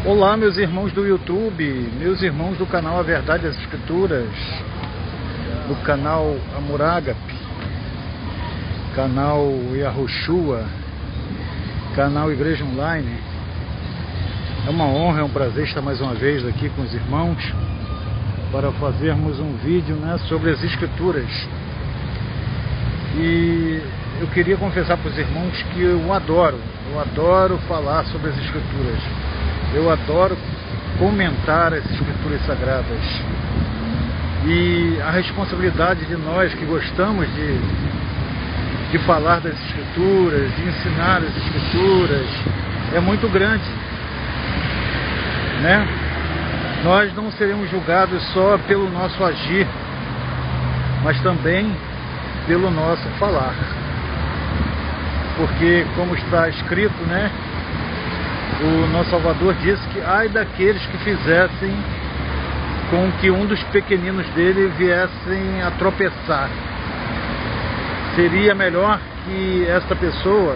Olá, meus irmãos do YouTube, meus irmãos do canal A Verdade das Escrituras, do canal Amor Ágape, canal Yahushua, canal Igreja Online. É uma honra, é um prazer estar mais uma vez aqui com os irmãos para fazermos um vídeo, sobre as Escrituras. E eu queria confessar para os irmãos que eu adoro falar sobre as Escrituras. Eu adoro comentar as Escrituras Sagradas. E a responsabilidade de nós que gostamos de falar das Escrituras, de ensinar as Escrituras, é muito grande, Nós não seremos julgados só pelo nosso agir, mas também pelo nosso falar. Porque, como está escrito, o nosso Salvador disse que ai daqueles que fizessem com que um dos pequeninos dele viessem a tropeçar. Seria melhor que esta pessoa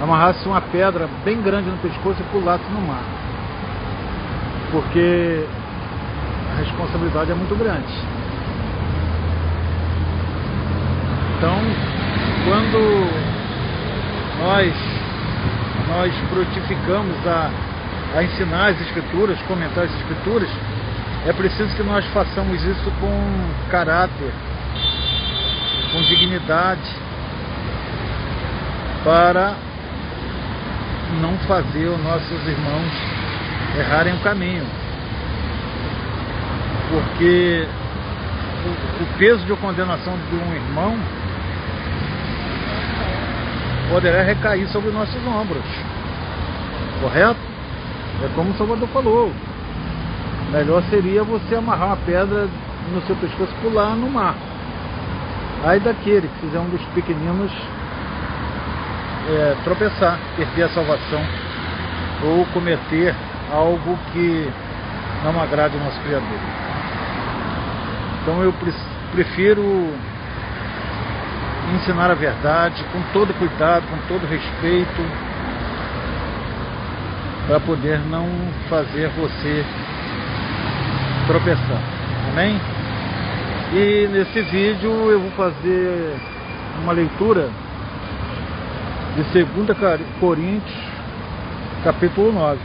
amarrasse uma pedra bem grande no pescoço e pulasse no mar. Porque a responsabilidade é muito grande. Então, quando nós frutificamos a ensinar as Escrituras, comentar as Escrituras, é preciso que nós façamos isso com caráter, com dignidade, para não fazer os nossos irmãos errarem o caminho. Porque o peso de condenação de um irmão poderá recair sobre os nossos ombros, correto? É como o Salvador falou, melhor seria você amarrar uma pedra no seu pescoço e pular no mar. Ai daquele que fizer um dos pequeninos tropeçar, perder a salvação ou cometer algo que não agrade o nosso Criador. Então eu prefiro ensinar a verdade com todo cuidado, com todo respeito, para poder não fazer você tropeçar. Amém? E nesse vídeo eu vou fazer uma leitura de 2 Coríntios, capítulo 9.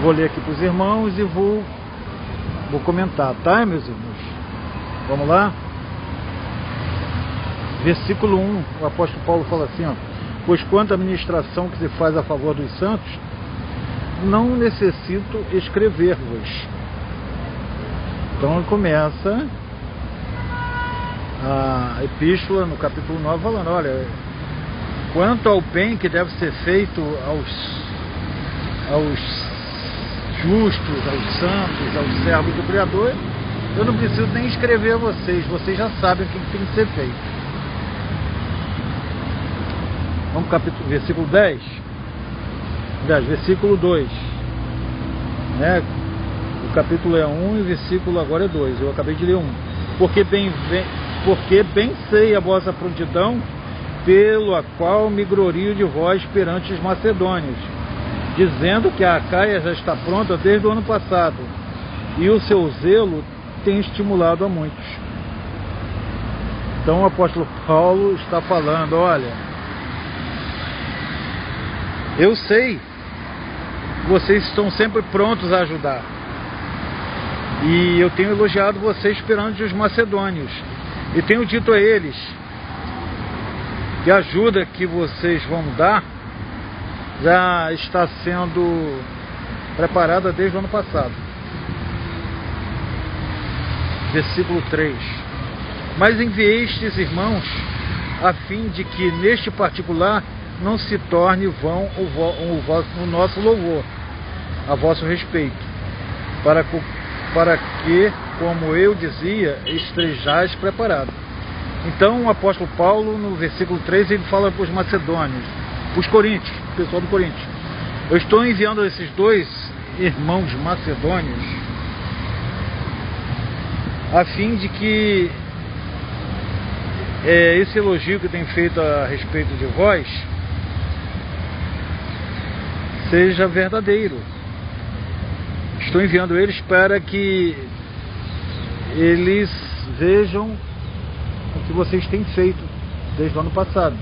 Vou ler aqui para os irmãos e vou comentar, tá, meus irmãos? Vamos lá? Versículo 1, o apóstolo Paulo fala assim, pois quanto à ministração que se faz a favor dos santos, não necessito escrever-vos. Então ele começa a epístola no capítulo 9 falando, olha, quanto ao bem que deve ser feito aos justos, aos santos, aos servos do Criador, eu não preciso nem escrever a vocês já sabem o que tem que ser feito. Vamos para o versículo 10, versículo 2, o capítulo é 1 e o versículo agora é 2, eu acabei de ler 1. Porque bem sei a vossa prontidão, pelo a qual me glorio de vós perante os macedônios, dizendo que a Acaia já está pronta desde o ano passado, e o seu zelo tem estimulado a muitos. Então o apóstolo Paulo está falando, olha, eu sei que vocês estão sempre prontos a ajudar, e eu tenho elogiado vocês perante os macedônios, e tenho dito a eles que a ajuda que vocês vão dar já está sendo preparada desde o ano passado. Versículo 3. Mas enviei estes irmãos a fim de que neste particular não se torne vão o nosso louvor a vosso respeito, para que, como eu dizia, estejais preparados. Então o apóstolo Paulo, no versículo 3, ele fala para os macedônios, para os coríntios, o pessoal do Coríntios, eu estou enviando esses dois irmãos macedônios a fim de que esse elogio que tem feito a respeito de vós seja verdadeiro. Estou enviando eles para que eles vejam o que vocês têm feito desde o ano passado,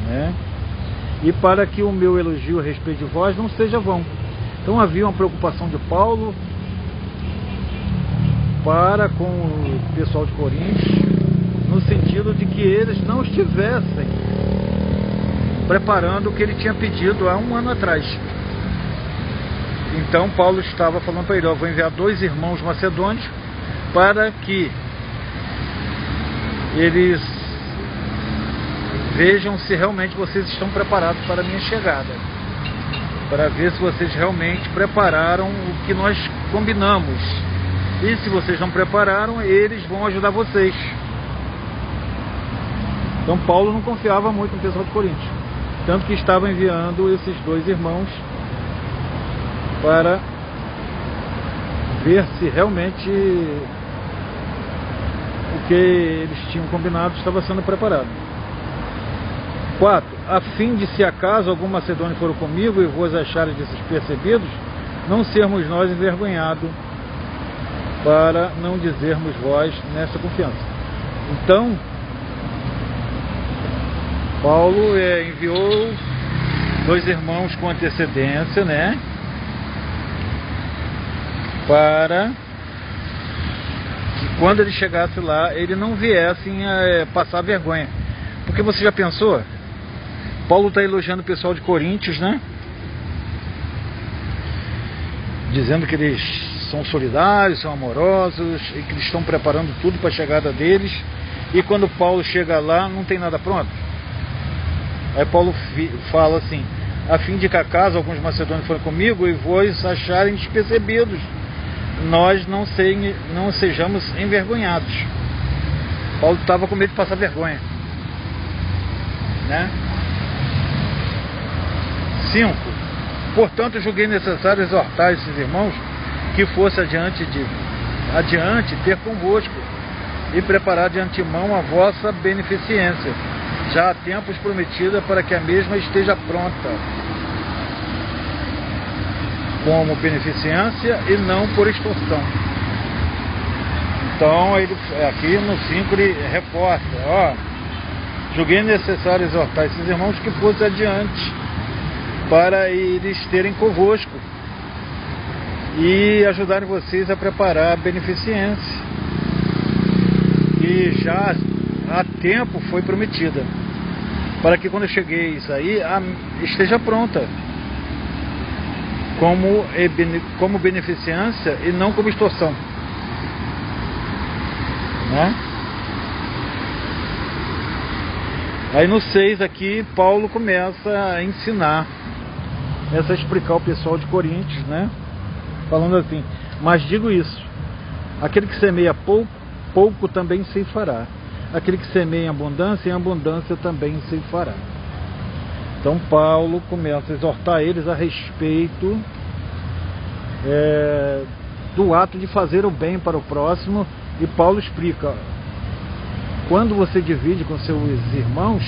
né? E para que o meu elogio a respeito de vós não seja vão. Então havia uma preocupação de Paulo para com o pessoal de Corinto, no sentido de que eles não estivessem preparando o que ele tinha pedido há um ano atrás. Então Paulo estava falando para ele: eu vou enviar 2 irmãos macedônios para que eles vejam se realmente vocês estão preparados para a minha chegada, para ver se vocês realmente prepararam o que nós combinamos. E se vocês não prepararam, eles vão ajudar vocês. Então Paulo não confiava muito no pessoal de Corinto, tanto que estava enviando esses 2 irmãos para ver se realmente o que eles tinham combinado estava sendo preparado. 4. A fim de, se acaso algum macedônio for comigo e vos acharem despercebidos, não sermos nós envergonhados, para não dizermos vós nessa confiança. Então Paulo enviou 2 irmãos com antecedência, né, para que quando ele chegasse lá, ele não viessem passar vergonha. Porque você já pensou? Paulo está elogiando o pessoal de Coríntios, né? Dizendo que eles são solidários, são amorosos e que eles estão preparando tudo para a chegada deles. E quando Paulo chega lá, não tem nada pronto. Aí Paulo fala assim: a fim de que acaso alguns macedônios forem comigo e vos acharem despercebidos, nós não sejamos envergonhados. Paulo estava com medo de passar vergonha, né? 5. Portanto, julguei necessário exortar esses irmãos que fosse adiante ter convosco e preparar de antemão a vossa beneficência, já há tempos prometida, para que a mesma esteja pronta como beneficência e não por extorsão. Então ele, aqui no 5, ele reforça: julguei necessário exortar esses irmãos que fosse adiante para eles terem convosco e ajudarem vocês a preparar a beneficência, que já há tempo foi prometida, para que quando chegueis aí esteja pronta como beneficência e não como extorsão, né? Aí no 6 aqui, Paulo começa a ensinar, começa a explicar o pessoal de Coríntios, né? Falando assim: mas digo isso, aquele que semeia pouco, pouco também ceifará. Aquele que semeia em abundância também ceifará. Então Paulo começa a exortar eles a respeito do ato de fazer o bem para o próximo. E Paulo explica: quando você divide com seus irmãos,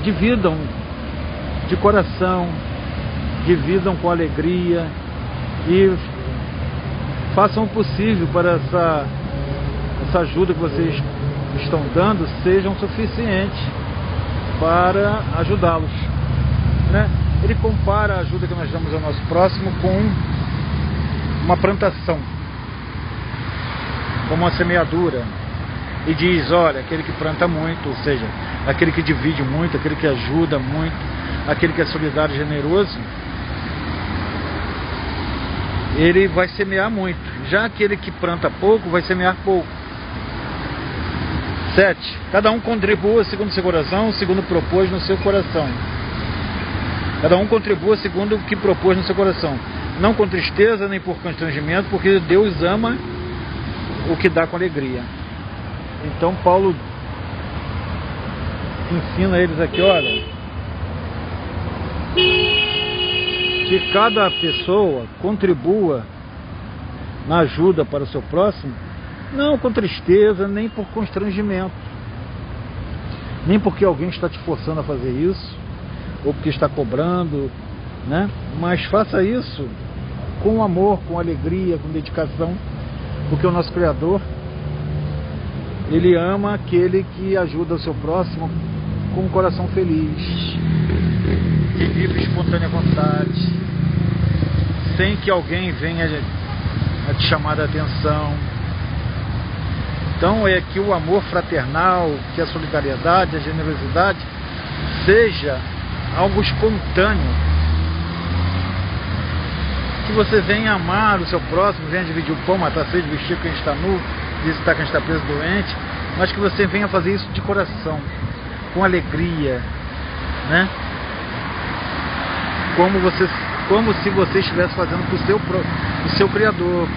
dividam de coração, dividam com alegria e façam o possível para essa ajuda que vocês estão dando sejam suficientes para ajudá-los, né? Ele compara a ajuda que nós damos ao nosso próximo com uma plantação, como uma semeadura, e diz: olha, aquele que planta muito, ou seja, aquele que divide muito, aquele que ajuda muito, aquele que é solidário e generoso, ele vai semear muito. Já aquele que planta pouco vai semear pouco. 7. Cada um contribua segundo o seu coração, segundo propôs no seu coração. Cada um contribua segundo o que propôs no seu coração, não com tristeza nem por constrangimento, porque Deus ama o que dá com alegria. Então Paulo ensina eles aqui: olha, que cada pessoa contribua na ajuda para o seu próximo, Não com tristeza, nem por constrangimento, nem porque alguém está te forçando a fazer isso, ou porque está cobrando, né? Mas faça isso com amor, com alegria, com dedicação, porque o nosso Criador, Ele ama aquele que ajuda o seu próximo com um coração feliz, de livre e espontânea vontade, sem que alguém venha a te chamar a atenção. Então é que o amor fraternal, que a solidariedade, a generosidade seja algo espontâneo, que você venha amar o seu próximo, venha dividir o pão, matar a sede, vestir quem está nu, visitar quem está preso doente, mas que você venha fazer isso de coração, com alegria, né? Como se você estivesse fazendo para o seu Criador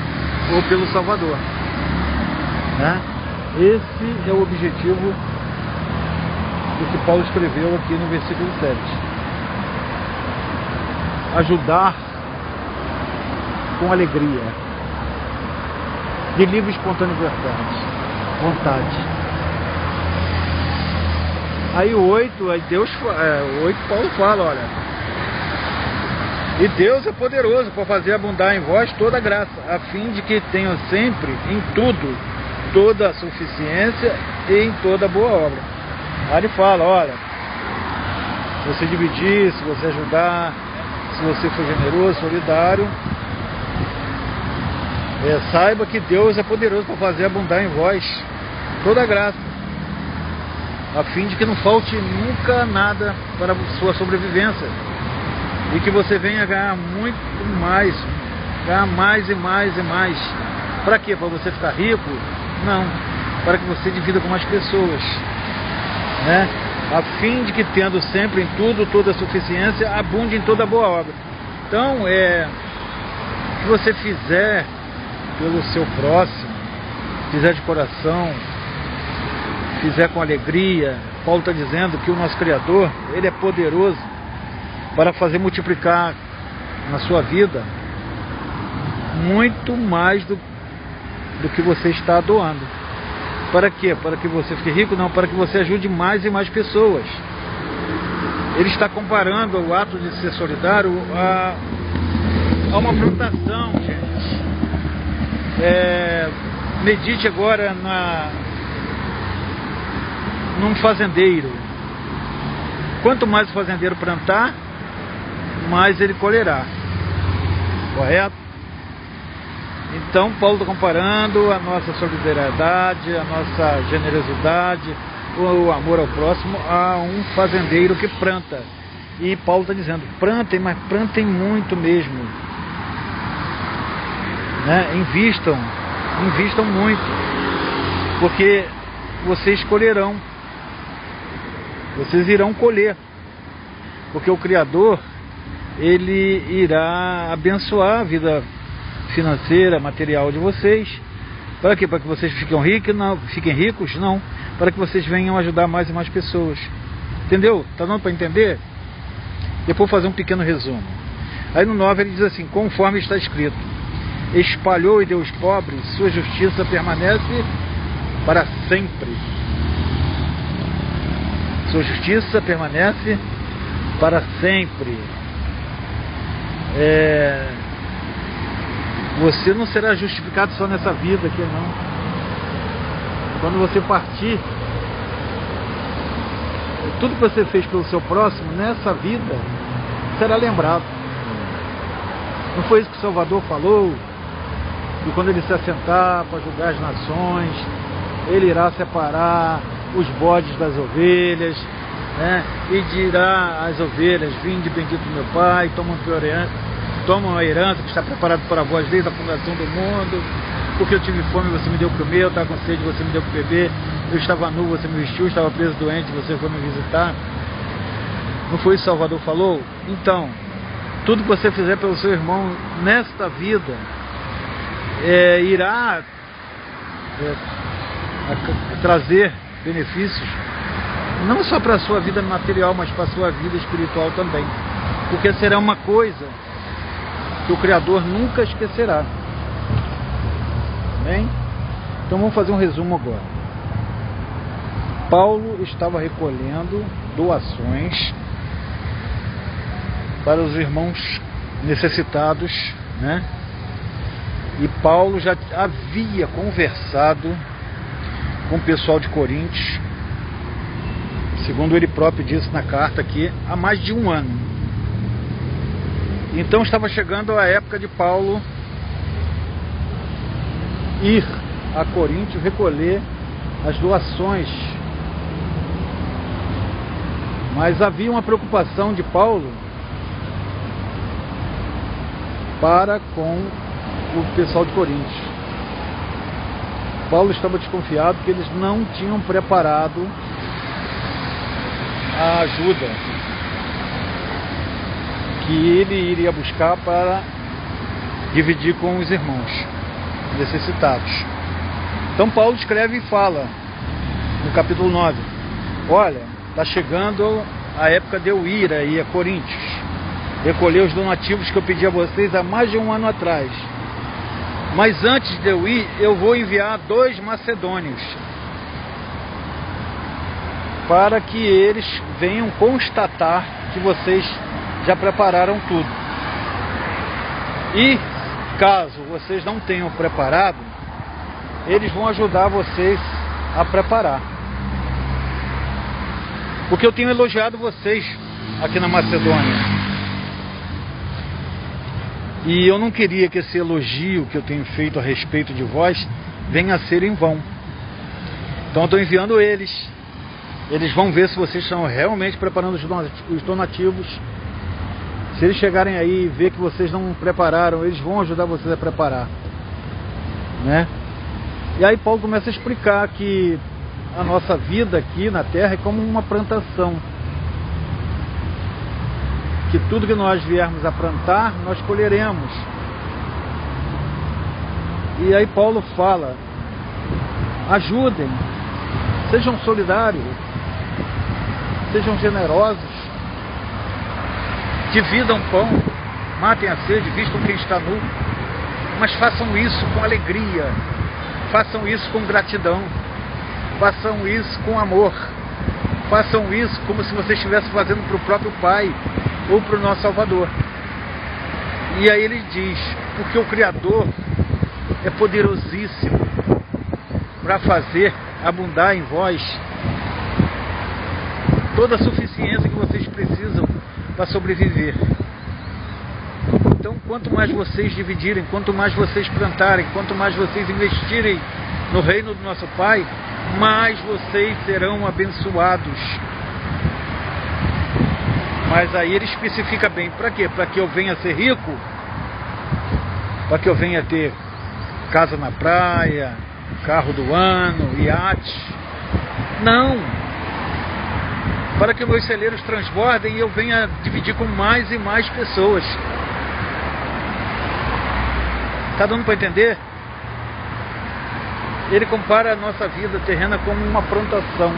ou pelo Salvador, né? Esse é o objetivo do que Paulo escreveu aqui no versículo 7. Ajudar com alegria, de livre e espontânea vontade. Aí o 8, Paulo fala, olha, e Deus é poderoso para fazer abundar em vós toda a graça, a fim de que tenham sempre, em tudo, toda a suficiência e em toda boa obra. Aí ele fala, olha, se você dividir, se você ajudar, se você for generoso, solidário, saiba que Deus é poderoso para fazer abundar em vós toda a graça, a fim de que não falte nunca nada para a sua sobrevivência, e que você venha ganhar muito mais, ganhar mais e mais e mais. Para quê? Para você ficar rico? Não, para que você divida com mais pessoas, né? A fim de que, tendo sempre em tudo toda a suficiência, abunde em toda boa obra. Então, o que você fizer pelo seu próximo, fizer de coração, fizer com alegria, Paulo está dizendo que o nosso Criador, Ele é poderoso para fazer multiplicar na sua vida muito mais do que você está doando. Para quê? Para que você fique rico? Não, para que você ajude mais e mais pessoas. Ele está comparando o ato de ser solidário a uma plantação, gente. Medite agora num fazendeiro. Quanto mais o fazendeiro plantar, mais ele colherá. Correto? Então Paulo está comparando a nossa solidariedade, a nossa generosidade, o amor ao próximo a um fazendeiro que planta. E Paulo está dizendo, plantem, mas plantem muito mesmo, né? Invistam muito, porque vocês colherão, vocês irão colher, porque o Criador, Ele irá abençoar a vida financeira, material de vocês. Para quê? Para que vocês fiquem ricos? Não, para que vocês venham ajudar mais e mais pessoas. Entendeu? Tá dando para entender? Depois vou fazer um pequeno resumo. Aí no 9 ele diz assim, conforme está escrito, espalhou e deu aos pobres, sua justiça permanece para sempre. Sua justiça permanece para sempre. Você não será justificado só nessa vida aqui, não. Quando você partir, tudo que você fez pelo seu próximo nessa vida será lembrado. Não foi isso que o Salvador falou? E quando ele se assentar para julgar as nações, ele irá separar os bodes das ovelhas, né? E dirá às ovelhas, vinde bendito meu Pai, tomam a herança que está preparada para vós desde a fundação do mundo, porque eu tive fome, você me deu para comer, eu estava com sede, você me deu para beber, eu estava nu, você me vestiu, eu estava preso doente, você foi me visitar. Não foi isso que o Salvador falou? Então, tudo que você fizer pelo seu irmão nesta vida irá trazer benefícios, não só para a sua vida material, mas para a sua vida espiritual também, porque será uma coisa que o Criador nunca esquecerá. Amém? Então vamos fazer um resumo agora. Paulo estava recolhendo doações para os irmãos necessitados, né? E Paulo já havia conversado com o pessoal de Coríntios, segundo ele próprio disse na carta aqui, há mais de um ano. Então estava chegando a época de Paulo ir a Coríntios recolher as doações. Mas havia uma preocupação de Paulo para com o pessoal de Coríntios. Paulo estava desconfiado que eles não tinham preparado a ajuda que ele iria buscar para dividir com os irmãos necessitados. Então Paulo escreve e fala no capítulo 9: olha, está chegando a época de eu ir aí a Coríntios recolher os donativos que eu pedi a vocês há mais de um ano atrás. Mas antes de eu ir, eu vou enviar 2 macedônios para que eles venham constatar que vocês já prepararam tudo. E caso vocês não tenham preparado, eles vão ajudar vocês a preparar. Porque eu tenho elogiado vocês aqui na Macedônia. E eu não queria que esse elogio que eu tenho feito a respeito de vós venha a ser em vão. Então eu estou enviando eles. Eles vão ver se vocês estão realmente preparando os donativos. Se eles chegarem aí e ver que vocês não prepararam, eles vão ajudar vocês a preparar, né? E aí Paulo começa a explicar que a nossa vida aqui na terra é como uma plantação, que tudo que nós viermos a plantar, nós colheremos. E aí Paulo fala: ajudem, sejam solidários, sejam generosos, dividam pão, matem a sede, vistam quem está nu, mas façam isso com alegria, façam isso com gratidão, façam isso com amor, façam isso como se você estivesse fazendo para o próprio Pai ou para o nosso Salvador. E aí ele diz: porque o Criador é poderosíssimo para fazer abundar em vós toda a suficiência que vocês precisam para sobreviver. Então, quanto mais vocês dividirem, quanto mais vocês plantarem, quanto mais vocês investirem no reino do nosso Pai, mais vocês serão abençoados. Mas aí ele especifica bem: para quê? Para que eu venha a ser rico? Para que eu venha a ter casa na praia, carro do ano, iate? Não! Para que meus celeiros transbordem e eu venha dividir com mais e mais pessoas. Está dando para entender? Ele compara a nossa vida terrena como uma plantação.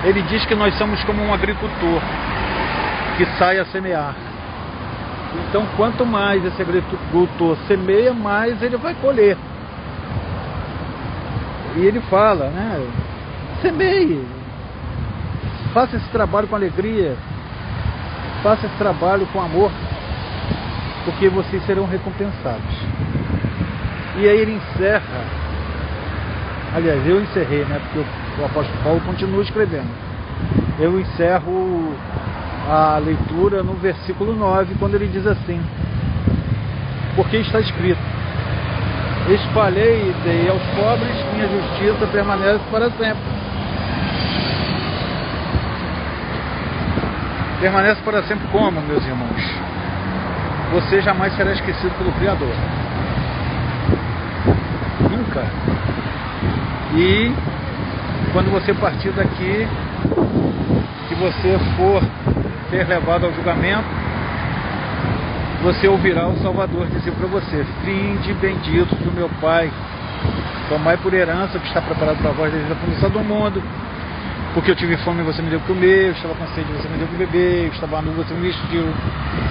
Ele diz que nós somos como um agricultor que sai a semear. Então, quanto mais esse agricultor semeia, mais ele vai colher. E ele fala, né? Semeie, faça esse trabalho com alegria, faça esse trabalho com amor, porque vocês serão recompensados. E aí ele encerra, aliás, eu encerrei, né? Porque o apóstolo Paulo continua escrevendo. Eu encerro a leitura no versículo 9, quando ele diz assim: porque está escrito: espalhei e dei aos pobres, minha justiça permanece para sempre. Permanece para sempre como, meus irmãos? Você jamais será esquecido pelo Criador. Nunca. E quando você partir daqui, que você for ser levado ao julgamento, você ouvirá o Salvador dizer para você: vinde benditos do meu Pai, tomai por herança o que está preparado para vós desde a fundação do mundo, porque eu tive fome e você me deu comer, eu estava com sede e você me deu beber, eu estava nu, você me vestiu,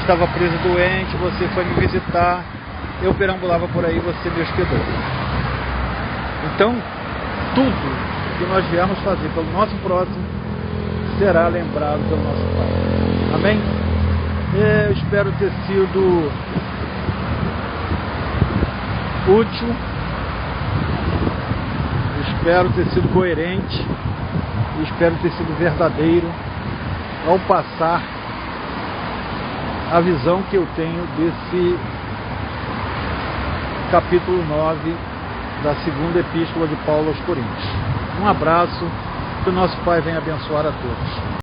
estava preso doente, você foi me visitar, eu perambulava por aí, você me hospedou. Então, tudo que nós viermos fazer pelo nosso próximo será lembrado pelo nosso Pai. Amém? Eu espero ter sido útil, espero ter sido coerente, espero ter sido verdadeiro ao passar a visão que eu tenho desse capítulo 9 da segunda epístola de Paulo aos Coríntios. Um abraço, que o nosso Pai venha abençoar a todos.